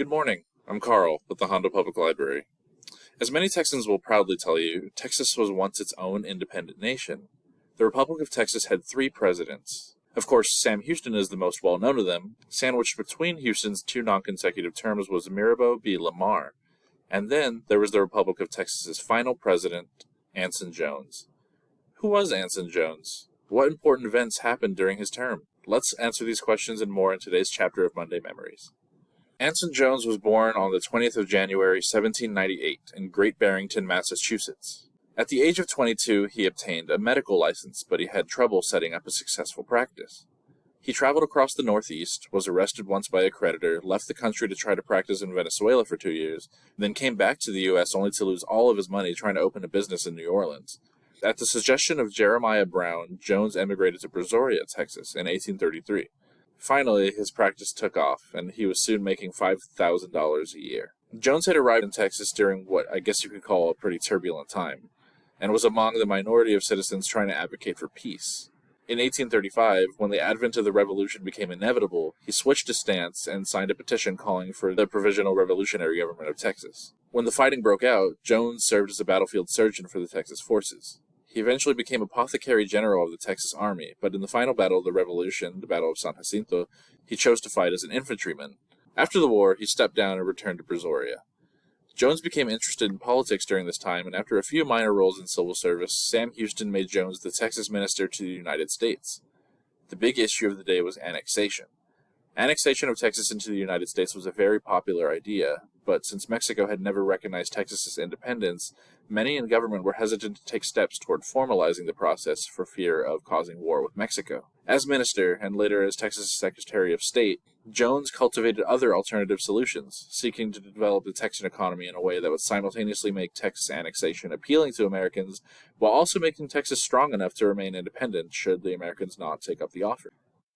Good morning. I'm Carl with the Hondo Public Library. As many Texans will proudly tell you, Texas was once its own independent nation. The Republic of Texas had 3 presidents. Of course, Sam Houston is the most well-known of them. Sandwiched between Houston's 2 non-consecutive terms was Mirabeau B. Lamar. And then there was the Republic of Texas's final president, Anson Jones. Who was Anson Jones? What important events happened during his term? Let's answer these questions and more in today's chapter of Monday Memories. Anson Jones was born on the 20th of January, 1798, in Great Barrington, Massachusetts. At the age of 22, he obtained a medical license, but he had trouble setting up a successful practice. He traveled across the Northeast, was arrested once by a creditor, left the country to try to practice in Venezuela for 2 years, then came back to the U.S. only to lose all of his money trying to open a business in New Orleans. At the suggestion of Jeremiah Brown, Jones emigrated to Brazoria, Texas, in 1833. Finally, his practice took off, and he was soon making $5,000 a year. Jones had arrived in Texas during what I guess you could call a pretty turbulent time, and was among the minority of citizens trying to advocate for peace. In 1835, when the advent of the revolution became inevitable, he switched his stance and signed a petition calling for the Provisional Revolutionary Government of Texas. When the fighting broke out, Jones served as a battlefield surgeon for the Texas forces. He eventually became apothecary general of the Texas Army, but in the final battle of the Revolution, the Battle of San Jacinto, he chose to fight as an infantryman. After the war, he stepped down and returned to Brazoria. Jones became interested in politics during this time, and after a few minor roles in civil service, Sam Houston made Jones the Texas minister to the United States. The big issue of the day was annexation. Annexation of Texas into the United States was a very popular idea, but since Mexico had never recognized Texas's independence, many in government were hesitant to take steps toward formalizing the process for fear of causing war with Mexico. As minister, and later as Texas Secretary of State, Jones cultivated other alternative solutions, seeking to develop the Texan economy in a way that would simultaneously make Texas annexation appealing to Americans, while also making Texas strong enough to remain independent should the Americans not take up the offer.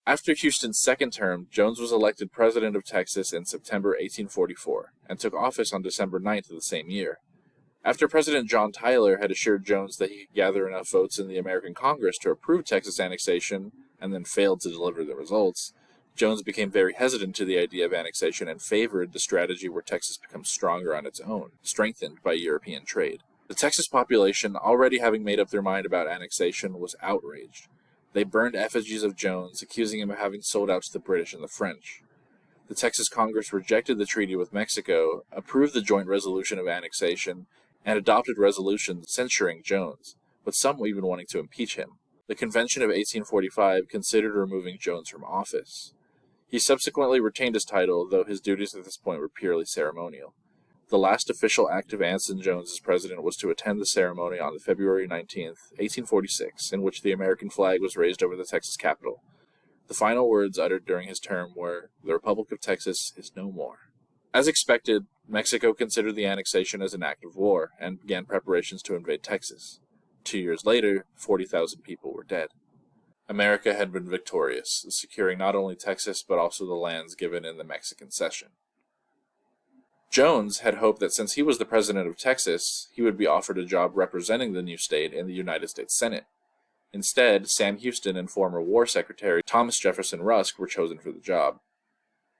After Houston's second term, Jones was elected president of Texas in September 1844, and took office on December 9th of the same year. After President John Tyler had assured Jones that he could gather enough votes in the American Congress to approve Texas annexation, and then failed to deliver the results, Jones became very hesitant to the idea of annexation and favored the strategy where Texas becomes stronger on its own, strengthened by European trade. The Texas population, already having made up their mind about annexation, was outraged. They burned effigies of Jones, accusing him of having sold out to the British and the French. The Texas Congress rejected the treaty with Mexico, approved the joint resolution of annexation, and adopted resolutions censuring Jones, with some even wanting to impeach him. The Convention of 1845 considered removing Jones from office. He subsequently retained his title, though his duties at this point were purely ceremonial. The last official act of Anson Jones as president was to attend the ceremony on February 19th, 1846, in which the American flag was raised over the Texas Capitol. The final words uttered during his term were, "The Republic of Texas is no more." As expected, Mexico considered the annexation as an act of war, and began preparations to invade Texas. 2 years later, 40,000 people were dead. America had been victorious, securing not only Texas but also the lands given in the Mexican cession. Jones had hoped that since he was the president of Texas, he would be offered a job representing the new state in the United States Senate. Instead, Sam Houston and former War Secretary Thomas Jefferson Rusk were chosen for the job.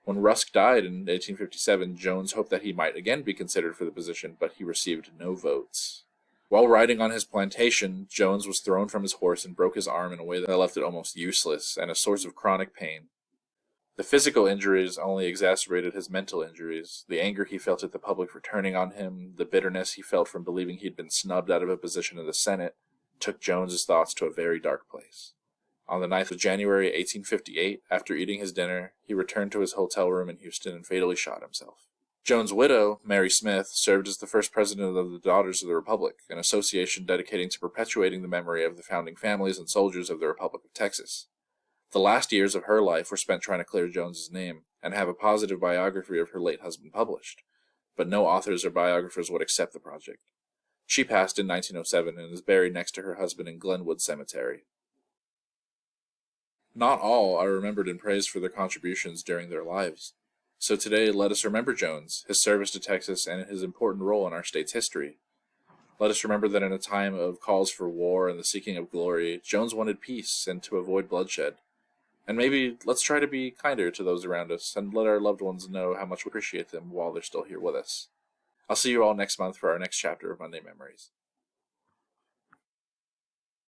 When Rusk died in 1857, Jones hoped that he might again be considered for the position, but he received no votes. While riding on his plantation, Jones was thrown from his horse and broke his arm in a way that left it almost useless and a source of chronic pain. The physical injuries only exacerbated his mental injuries. The anger he felt at the public for turning on him, the bitterness he felt from believing he'd been snubbed out of a position in the Senate, took Jones's thoughts to a very dark place. On the 9th of January, 1858, after eating his dinner, he returned to his hotel room in Houston and fatally shot himself. Jones' widow, Mary Smith, served as the first president of the Daughters of the Republic, an association dedicating to perpetuating the memory of the founding families and soldiers of the Republic of Texas. The last years of her life were spent trying to clear Jones's name and have a positive biography of her late husband published, but no authors or biographers would accept the project. She passed in 1907 and is buried next to her husband in Glenwood Cemetery. Not all are remembered and praised for their contributions during their lives. So today, let us remember Jones, his service to Texas, and his important role in our state's history. Let us remember that in a time of calls for war and the seeking of glory, Jones wanted peace and to avoid bloodshed. And maybe let's try to be kinder to those around us and let our loved ones know how much we appreciate them while they're still here with us. I'll see you all next month for our next chapter of Monday Memories.